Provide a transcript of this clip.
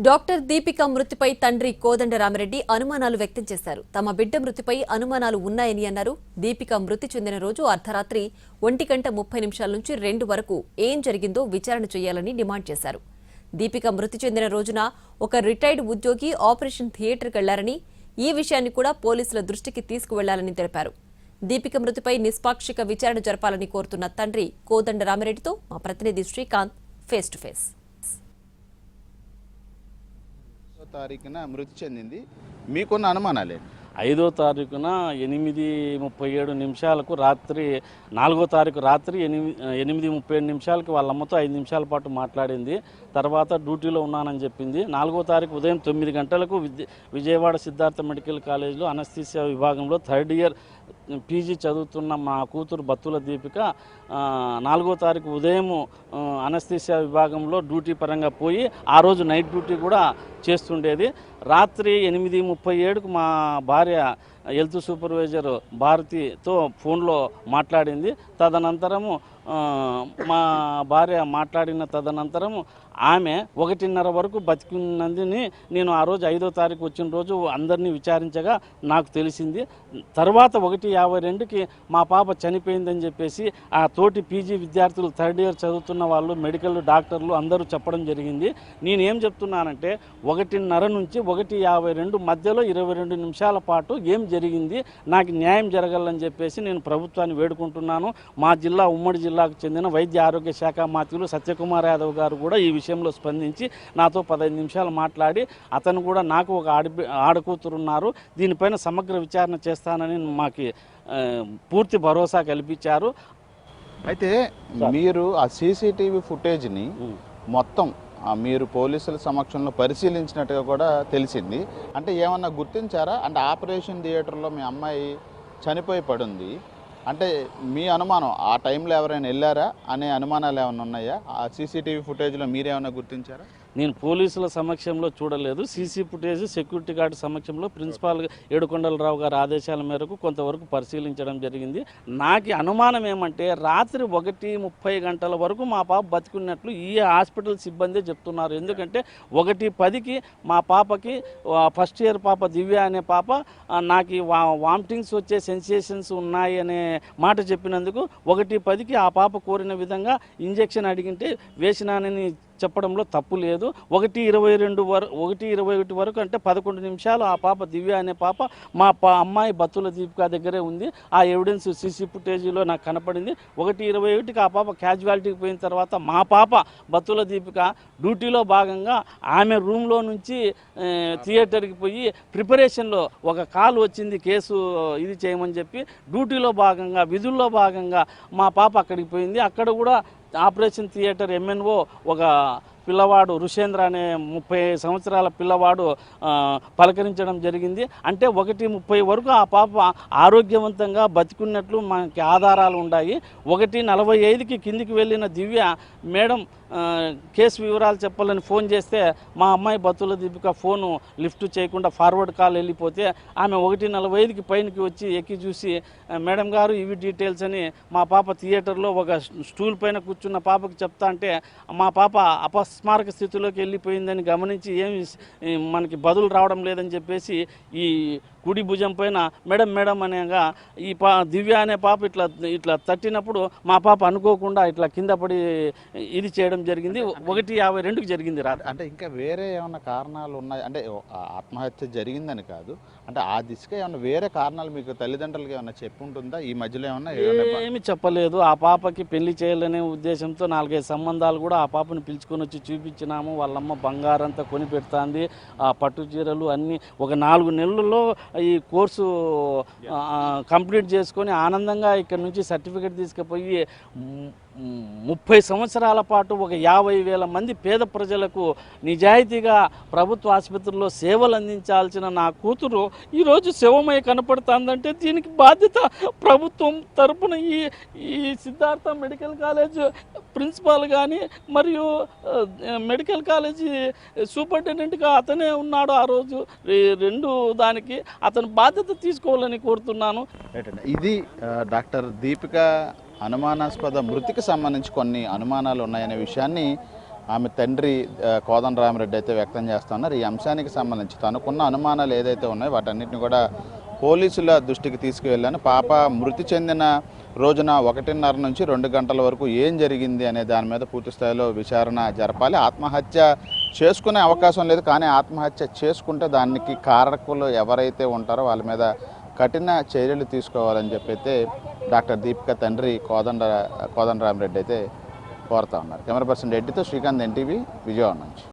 Doctor Deepika మృతిపై తండ్రి కోదండరామిరెడ్డి అనుమానాలు వ్యక్తం చేశారు. తమ బిడ్డ మృతిపై అనుమానాలు ఉన్నాయని అన్నారు. దీపిక మృతి చెందిన రోజు అర్ధరాత్రి 1:30 నుంచి 2 వరకు ఏం జరిగిందో విచారణ చేయాలని డిమాండ్ చేశారు. దీపిక మృతి చెందిన రోజున ఒక రిటైర్డ్ ఉద్యోగి ఆపరేషన్ థియేటర్కి వెళ్లారని, ఈ విషయాన్ని కూడా పోలీసుల దృష్టికి తీసుకువెళ్లాలని తెలిపారు. దీపిక మృతిపై నిష్పాక్షిక విచారణ జరపాలని కోరుతున్న తండ్రి కోదండరామిరెడ్డితో మా ప్రతినిధి శ్రీకాంత్ ఫేస్ టు ఫేస్. తారీఖున మృతి చెందింది, మీకున్న అనుమానాలే? 5వ తారీఖున 8:37 రాత్రి, 4వ తారీఖు రాత్రి 8:37 వాళ్ళ అమ్మతో 5 నిమిషాల పాటు మాట్లాడింది. తర్వాత డ్యూటీలో ఉన్నానని చెప్పింది. 4వ తారీఖు ఉదయం 9 గంటలకు విజయవాడ సిద్ధార్థ మెడికల్ కాలేజ్లో అనస్థీసియా విభాగంలో 3rd ఇయర్ పీజీ చదువుతున్న మా కూతురు బత్తుల దీపిక 4వ తారీఖు ఉదయం అనస్థీసియా విభాగంలో డ్యూటీ పరంగా పోయి ఆ రోజు నైట్ డ్యూటీ కూడా చేస్తుండేది. రాత్రి 8:37కు మా భార్య హెల్త్ సూపర్వైజర్ భారతితో ఫోన్లో మాట్లాడింది. తదనంతరము మా భార్య మాట్లాడిన తదనంతరము ఆమె 1:30 వరకు బతికున్నదని నేను ఆ రోజు 5వ తారీఖు వచ్చిన రోజు అందరినీ విచారించగా నాకు తెలిసింది. తర్వాత 1:52కి మా పాప చనిపోయిందని చెప్పేసి ఆ తోటి పీజీ విద్యార్థులు 3rd ఇయర్ చదువుతున్న వాళ్ళు, మెడికల్ డాక్టర్లు అందరూ చెప్పడం జరిగింది. నేనేం చెప్తున్నానంటే 1:30 నుంచి 1:52 మధ్యలో 22 నిమిషాల పాటు ఏం జరిగింది, నాకు న్యాయం జరగాలని చెప్పేసి నేను ప్రభుత్వాన్ని వేడుకుంటున్నాను. మా జిల్లా ఉమ్మడి జిల్లాకు చెందిన వైద్య ఆరోగ్య శాఖ మంత్రులు సత్యకుమార్ యాదవ్ గారు కూడా ఈ విషయంలో స్పందించి నాతో 15 నిమిషాలు మాట్లాడి, అతను కూడా నాకు ఒక ఆడకూతురున్నారు, దీనిపైన సమగ్ర విచారణ చేస్తానని మాకు పూర్తి భరోసా కల్పించారు. అయితే మీరు ఆ సీసీటీవీ ఫుటేజ్ని మొత్తం మీరు పోలీసుల సమక్షంలో పరిశీలించినట్టుగా కూడా తెలిసింది. అంటే ఏమన్నా గుర్తించారా? అంటే ఆపరేషన్ థియేటర్లో మీ అమ్మాయి చనిపోయి పడుంది అంటే మీ అనుమానం ఆ టైంలో ఎవరైనా వెళ్ళారా అనే అనుమానాలు ఏమైనా ఉన్నాయా? ఆ సీసీటీవీ ఫుటేజ్లో మీరేమైనా గుర్తించారా? నేను పోలీసుల సమక్షంలో చూడలేదు. సీసీ ఫుటేజ్ సెక్యూరిటీ గార్డు సమక్షంలో ప్రిన్సిపాల్ ఏడుకొండలరావు గారి ఆదేశాల మేరకు కొంతవరకు పరిశీలించడం జరిగింది. నాకు అనుమానం ఏమంటే రాత్రి 1:30 వరకు మా పాప బతికున్నట్లు ఈ హాస్పిటల్ సిబ్బంది చెప్తున్నారు. ఎందుకంటే 1:10కి మా పాపకి ఫస్ట్ ఇయర్ పాప దివ్య అనే పాప నాకు వామిటింగ్స్ వచ్చే సెన్సేషన్స్ ఉన్నాయి అనే మాట చెప్పినందుకు 1:10కి ఆ పాప కోరిన విధంగా ఇంజెక్షన్ అడిగింటే వేసినానని చెప్పడంలో తప్పు లేదు. 1:21 వరకు అంటే 11 నిమిషాలు ఆ పాప దివ్య అనే పాప మా అమ్మాయి బత్తుల దీపిక దగ్గరే ఉంది. ఆ ఎవిడెన్స్ సీసీ ఫుటేజీలో నాకు కనపడింది. 1:21కి ఆ పాప క్యాజువాలిటీకి పోయిన తర్వాత మా పాప బత్తుల దీపిక డ్యూటీలో భాగంగా ఆమె రూమ్లో నుంచి థియేటర్కి పోయి ప్రిపరేషన్లో ఒక కాల్ వచ్చింది, కేసు ఇది చేయమని చెప్పి డ్యూటీలో భాగంగా విధుల్లో భాగంగా మా పాప అక్కడికి పోయింది. అక్కడ కూడా ఆపరేషన్ థియేటర్ ఎంఎన్ఓ ఒక పిల్లవాడు రుషేంద్ర అనే 30 సంవత్సరాల పిల్లవాడు పలకరించడం జరిగింది. అంటే 1:30 వరకు ఆ పాప ఆరోగ్యవంతంగా బతికున్నట్లు మనకి ఆధారాలు ఉన్నాయి. 1:45కి కిందికి వెళ్ళిన దివ్య మేడం కేసు వివరాలు చెప్పాలని ఫోన్ చేస్తే మా అమ్మాయి బత్తుల దీపిక ఫోను లిఫ్ట్ చేయకుండా ఫార్వర్డ్ కాల్ వెళ్ళిపోతే ఆమె 1:45కి పైనకి వచ్చి ఎక్కి చూసి మేడం గారు ఇవి డీటెయిల్స్ అని మా పాప థియేటర్లో ఒక స్టూల్ పైన కూర్చున్న పాపకి చెప్తా అంటే మా పాప అపస్మారక స్థితిలోకి వెళ్ళిపోయిందని గమనించి ఏమి మనకి బదులు రావడం లేదని చెప్పేసి ఈ కుడి భుజం పైన మేడం మేడం అనేగా ఈ దివ్య అనే పాప ఇట్లా తట్టినప్పుడు మా పాప అనుకోకుండా ఇట్లా కింద పడి ఇది చేయడం జరిగింది. 1:52కి జరిగింది రాత్రి. అంటే ఇంకా వేరే ఏమైనా కారణాలు ఉన్నాయి? అంటే ఆత్మహత్య జరిగిందని కాదు, అంటే ఆ దిశగా ఏమైనా వేరే కారణాలు మీకు తల్లిదండ్రులకి ఏమైనా చెప్పి ఉంటుందా? ఈ మధ్యలో ఏమి చెప్పలేదు. ఆ పాపకి పెళ్లి చేయాలనే ఉద్దేశంతో 4-5 సంబంధాలు కూడా ఆ పాపని పిలుచుకొని వచ్చి చూపించినాము. వాళ్ళమ్మ బంగారంతా కొని పెడుతుంది, ఆ పట్టు చీరలు అన్నీ. ఒక 4 నెలల్లో ఈ కోర్సు కంప్లీట్ చేసుకొని ఆనందంగా ఇక్కడ నుంచి సర్టిఫికెట్ తీసుకుపోయి 30 సంవత్సరాల పాటు ఒక 50,000 మంది పేద ప్రజలకు నిజాయితీగా ప్రభుత్వ ఆసుపత్రుల్లో సేవలు అందించాల్సిన నా కూతురు ఈరోజు శవమై కనపడుతుందంటే దీనికి బాధ్యత ప్రభుత్వం తరపున ఈ సిద్ధార్థ మెడికల్ కాలేజ్ ప్రిన్సిపాల్ కానీ మరియు మెడికల్ కాలేజీ సూపరింటెండెంట్గా అతనే ఉన్నాడు. ఆ రోజు 2 దానికి అతను బాధ్యత తీసుకోవాలని కోరుతున్నాను. ఇది డాక్టర్ దీపిక అనుమానాస్పద మృతికి సంబంధించి కొన్ని అనుమానాలు ఉన్నాయనే విషయాన్ని ఆమె తండ్రి కోదండరామిరెడ్డి అయితే వ్యక్తం చేస్తూ ఉన్నారు. ఈ అంశానికి సంబంధించి తనకున్న అనుమానాలు ఏదైతే ఉన్నాయో వాటన్నిటిని కూడా పోలీసుల దృష్టికి తీసుకువెళ్ళాను. పాప మృతి చెందిన రోజున 1:30 నుంచి 2 గంటల వరకు ఏం జరిగింది అనే దాని మీద పూర్తి స్థాయిలో విచారణ జరపాలి. ఆత్మహత్య చేసుకునే అవకాశం లేదు, కానీ ఆత్మహత్య చేసుకుంటే దానికి కారకులు ఎవరైతే ఉంటారో వాళ్ళ మీద కఠిన చర్యలు తీసుకోవాలని చెప్పి అయితే డాక్టర్ దీపిక తండ్రి కోదండరామిరెడ్డి అయితే కోరుతా ఉన్నారు. కెమెరా పర్సన్ రెడ్డితో శ్రీకాంత్, ఎన్టీవీ, విజయవాడ నుంచి.